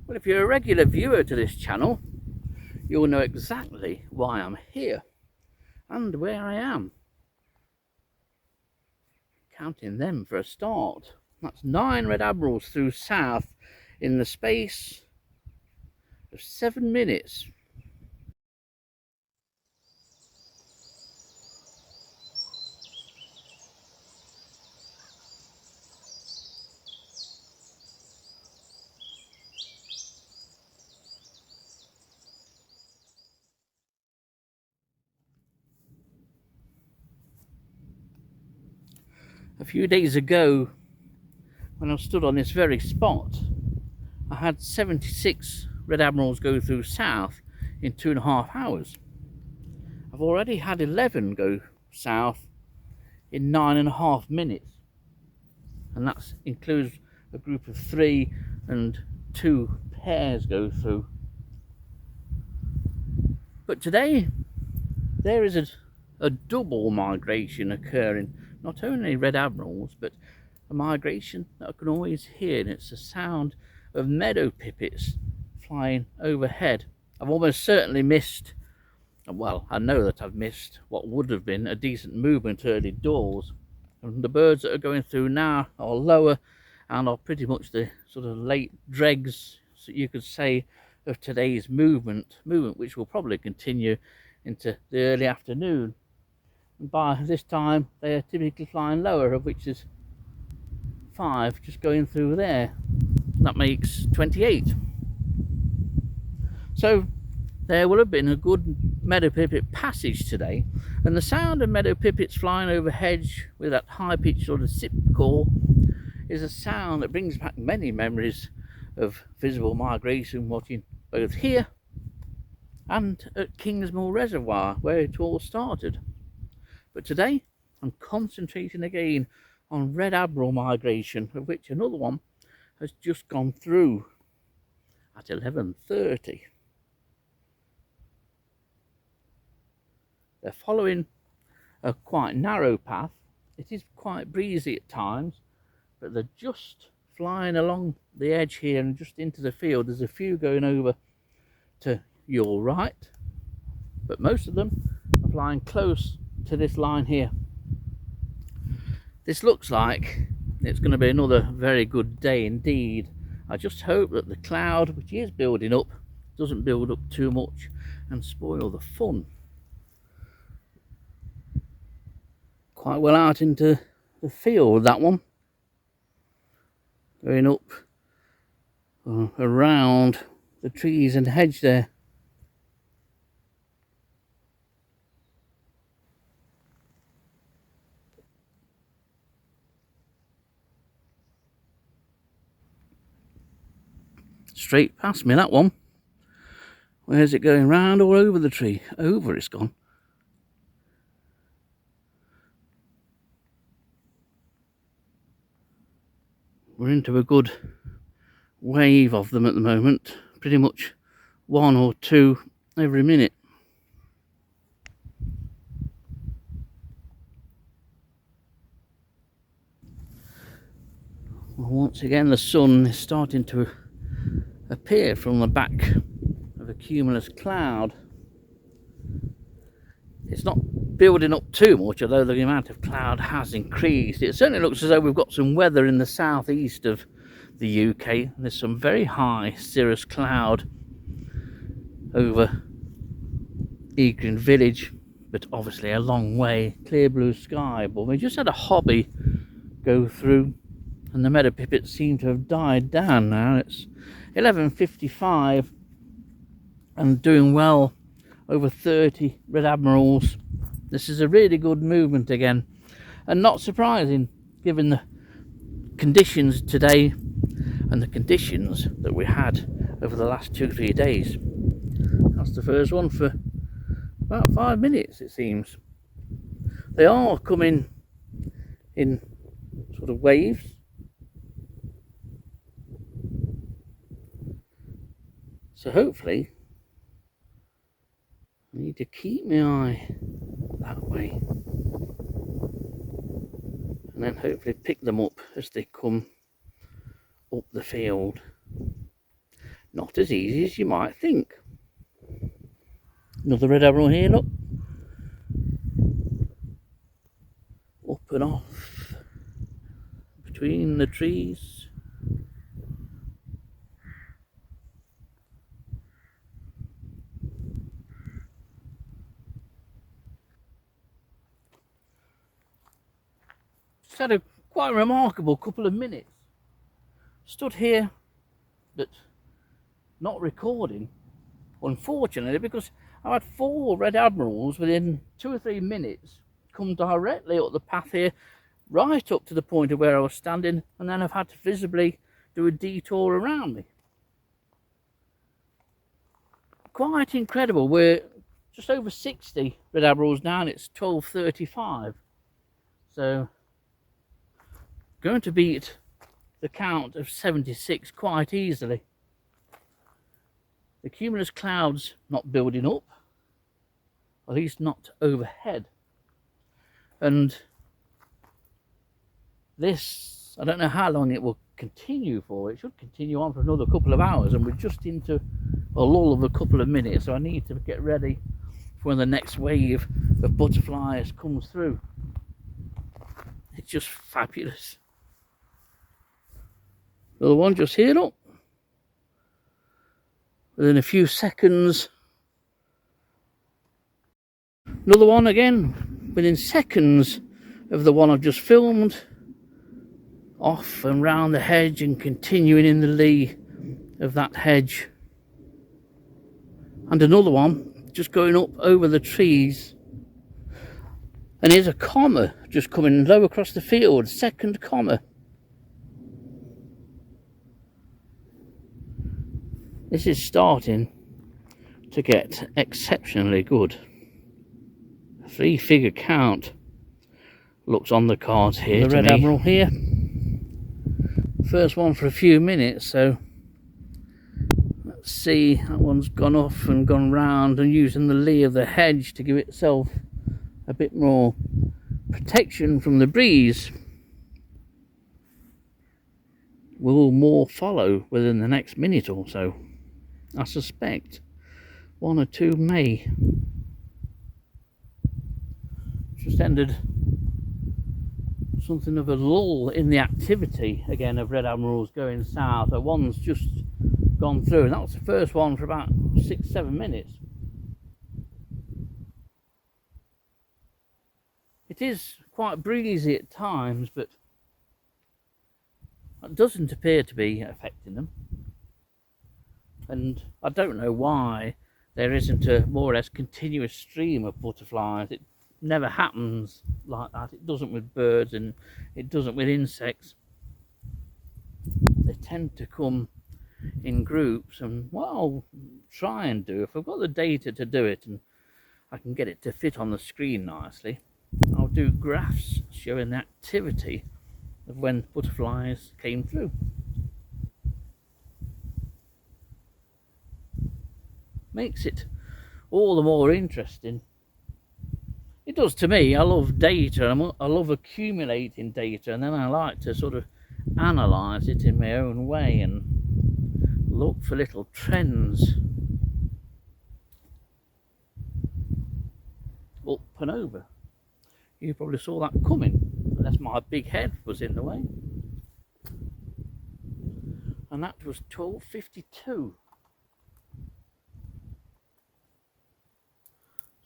Well, if you're a regular viewer to this channel, you'll know exactly why I'm here and where I am. Counting them for a start. That's 9 Red Admirals through south in the space of 7 minutes. A few days ago, when I stood on this very spot, I had 76 Red Admirals go through south in 2.5 hours. I've already had 11 go south in 9.5 minutes, and that includes a group of 3 and 2 pairs go through. But today there is a double migration occurring, not only Red Admirals, but a migration that I can always hear, and it's the sound of meadow pipits flying overhead. I've almost certainly missed, well, I know that I've missed what would have been a decent movement early doors, and the birds that are going through now are lower and are pretty much the sort of late dregs, so you could say, of today's movement which will probably continue into the early afternoon. And by this time they are typically flying lower, of which is 5 just going through there. That makes 28. So there will have been a good meadow pipit passage today, and the sound of meadow pipits flying over hedge with that high-pitched sort of sip call is a sound that brings back many memories of visible migration, watching both here and at Kingsmill Reservoir, where it all started. But today I'm concentrating again on Red Admiral migration, of which another one has just gone through at 11:30. They're following a quite narrow path. It is quite breezy at times, but they're just flying along the edge here and just into the field. There's a few going over to your right, but most of them are flying close to this line here. This looks like it's going to be another very good day indeed. I just hope that the cloud, which is building up, doesn't build up too much and spoil the fun. Quite well out into the field, that one. Going up around the trees and hedge there. Straight past me, that one. Where's it going? Round or over the tree? Over it's gone. We're into a good wave of them at the moment, pretty much 1 or 2 every minute. Well, once again the sun is starting to appear from the back of a cumulus cloud. It's not building up too much, although the amount of cloud has increased. It certainly looks as though we've got some weather in the southeast of the UK. There's some very high cirrus cloud over Egrin village, but obviously a long way. Clear blue sky, but we just had a hobby go through and the meadow pipits seem to have died down now. It's 11:55 and doing well over 30 Red Admirals. This is a really good movement again, and not surprising given the conditions today and the conditions that we had over the last 2-3 days. That's the first one for about 5 minutes, it seems. They are coming in sort of waves. So hopefully I need to keep my eye that way, and then hopefully pick them up as they come up the field. Not as easy as you might think. Another Red Admiral here, look. Up and off between the trees. Just had a quite remarkable couple of minutes. Stood here, but not recording, unfortunately, because I had 4 Red Admirals within 2 or 3 minutes come directly up the path here, right up to the point of where I was standing, and then I've had to visibly do a detour around me. Quite incredible. We're just over 60 Red Admirals now, and it's 12:35. So going to beat the count of 76 quite easily. The cumulus clouds not building up, at least not overhead. And this, I don't know how long it will continue for. It should continue on for another couple of hours, and we're just into a lull of a couple of minutes, so I need to get ready for when the next wave of butterflies comes through. It's just fabulous. Another one just here, look. Within a few seconds. Another one again, within seconds of the one I've just filmed. Off and round the hedge and continuing in the lee of that hedge. And another one just going up over the trees. And here's a comma just coming low across the field, second comma. This is starting to get exceptionally good. A 3-figure count looks on the cards here. The Red Admiral here. First one for a few minutes, so let's see. That one's gone off and gone round and using the lee of the hedge to give itself a bit more protection from the breeze. Will more follow within the next minute or so? I suspect 1 or 2 may. Just ended something of a lull in the activity again of Red Admirals going south. One's just gone through, and that was the first one for about 6-7 minutes. It is quite breezy at times, but it doesn't appear to be affecting them. And I don't know why there isn't a more or less continuous stream of butterflies. It never happens like that. It doesn't with birds, and it doesn't with insects. They tend to come in groups, and what I'll try and do, if I've got the data to do it and I can get it to fit on the screen nicely, I'll do graphs showing the activity of when butterflies came through. Makes it all the more interesting. It does to me. I love data. I love accumulating data, and then I like to sort of analyse it in my own way and look for little trends. Up and over. You probably saw that coming, unless my big head was in the way. And that was 12:52.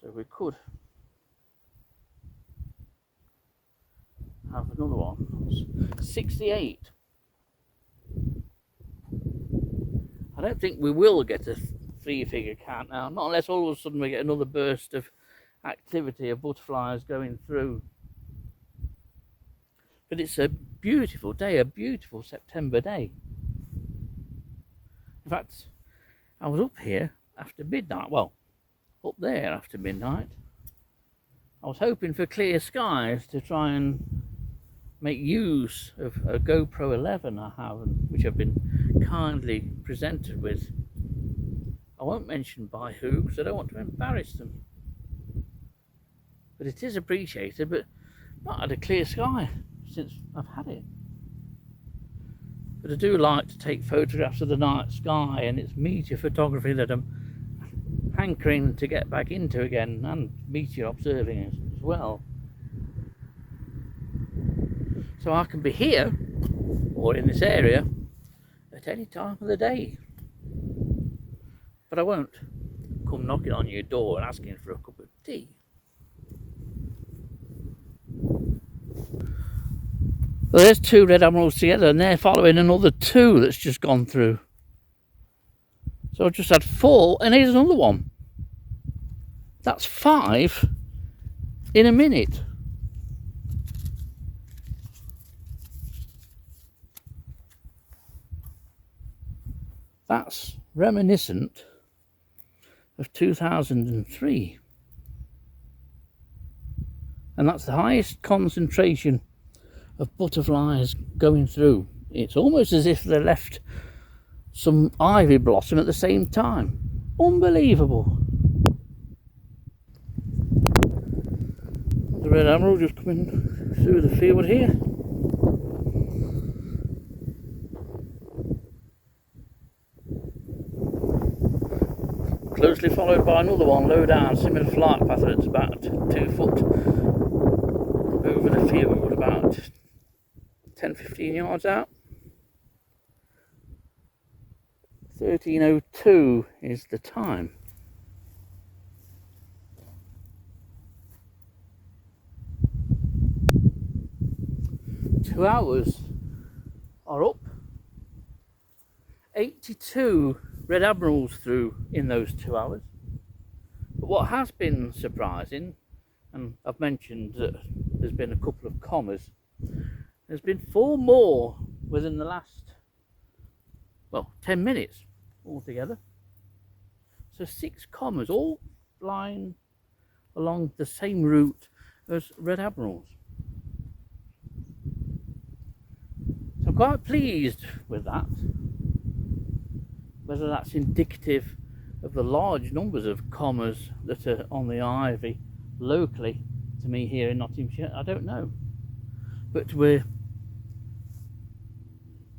So we could have another one. 68. I don't think we will get a 3-figure count now, not unless all of a sudden we get another burst of activity of butterflies going through. But it's a beautiful day, a beautiful September day. In fact, I was up here after midnight, well, up there after midnight. I was hoping for clear skies to try and make use of a GoPro 11 I have, which I've been kindly presented with. I won't mention by who, because I don't want to embarrass them. But it is appreciated, but not had a clear sky since I've had it. But I do like to take photographs of the night sky, and it's meteor photography that I'm hankering to get back into again, and meteor observing as well. So I can be here or in this area at any time of the day. But I won't come knocking on your door and asking for a cup of tea. Well, there's two Red Admirals together, and they're following another two that's just gone through. So I've just had 4, and here's another one. That's 5 in a minute. That's reminiscent of 2003. And that's the highest concentration of butterflies going through. It's almost as if they left some ivy blossom at the same time. Unbelievable. The Red Admiral just coming through the field here. Closely followed by another one low down, similar flight pattern. It's about 2 foot over the field, about 10-15 yards out. 13:02 is the time. Two hours are up. 82 Red Admirals through in those 2 hours. But what has been surprising, and I've mentioned that there's been a couple of commas, there's been 4 more within the last, well, 10 minutes altogether. So 6 commas, all flying along the same route as Red Admirals. So I'm quite pleased with that. Whether that's indicative of the large numbers of commas that are on the ivy locally to me here in Nottinghamshire, I don't know. But we're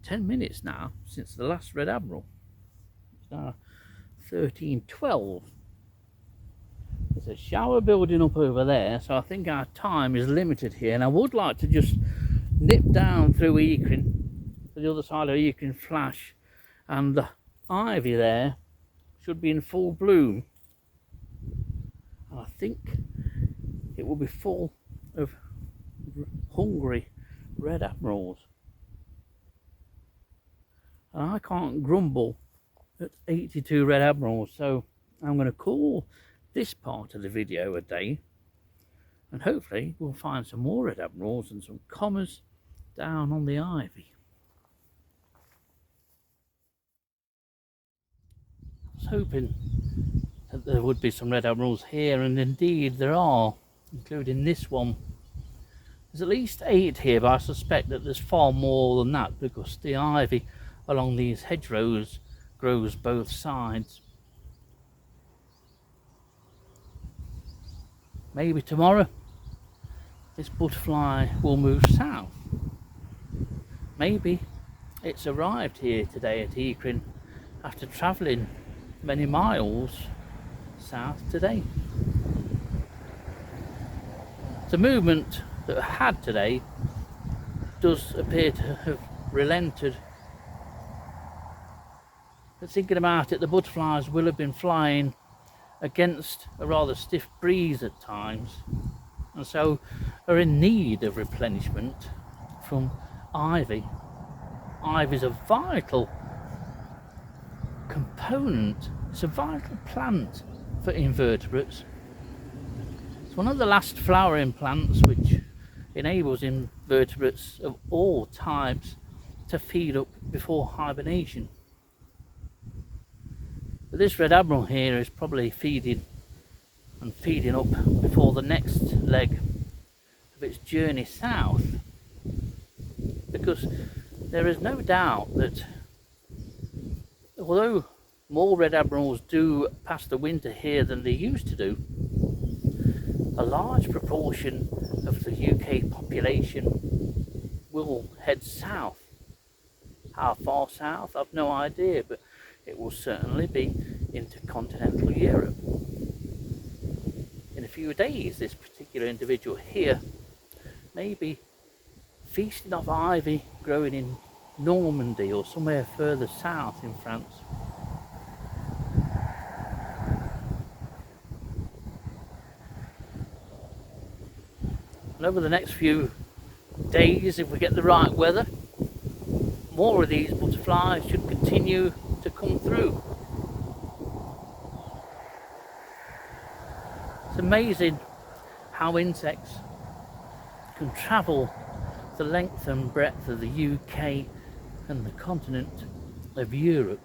10 minutes now since the last Red Admiral. It's now 13:12. There's a shower building up over there, so I think our time is limited here, and I would like to just nip down through Eakring to the other side of Eakring Flash, and the ivy there should be in full bloom, and I think it will be full of hungry Red Admirals. And I can't grumble at 82 Red Admirals, so I'm going to call this part of the video a day, and hopefully we'll find some more Red Admirals and some commas down on the ivy. I was hoping that there would be some Red Admirals here, and indeed there are, including this one. There's at least 8 here, but I suspect that there's far more than that because the ivy along these hedgerows grows both sides. Maybe tomorrow this butterfly will move south. Maybe it's arrived here today at Eakring after travelling many miles south today. The movement that I had today does appear to have relented. But thinking about it, the butterflies will have been flying against a rather stiff breeze at times, and so are in need of replenishment from ivy. Ivy is a vital component, it's a vital plant for invertebrates. It's one of the last flowering plants which enables invertebrates of all types to feed up before hibernation. But this Red Admiral here is probably feeding up before the next leg of its journey south, because there is no doubt that although more Red Admirals do pass the winter here than they used to do, a large proportion of the UK population will head south, How far south, I've no idea, but it will certainly be into continental Europe. In a few days, this particular individual here may be feasting off ivy growing in Normandy or somewhere further south in France. And over the next few days, if we get the right weather, more of these butterflies should continue to come through. It's amazing how insects can travel the length and breadth of the UK and the continent of Europe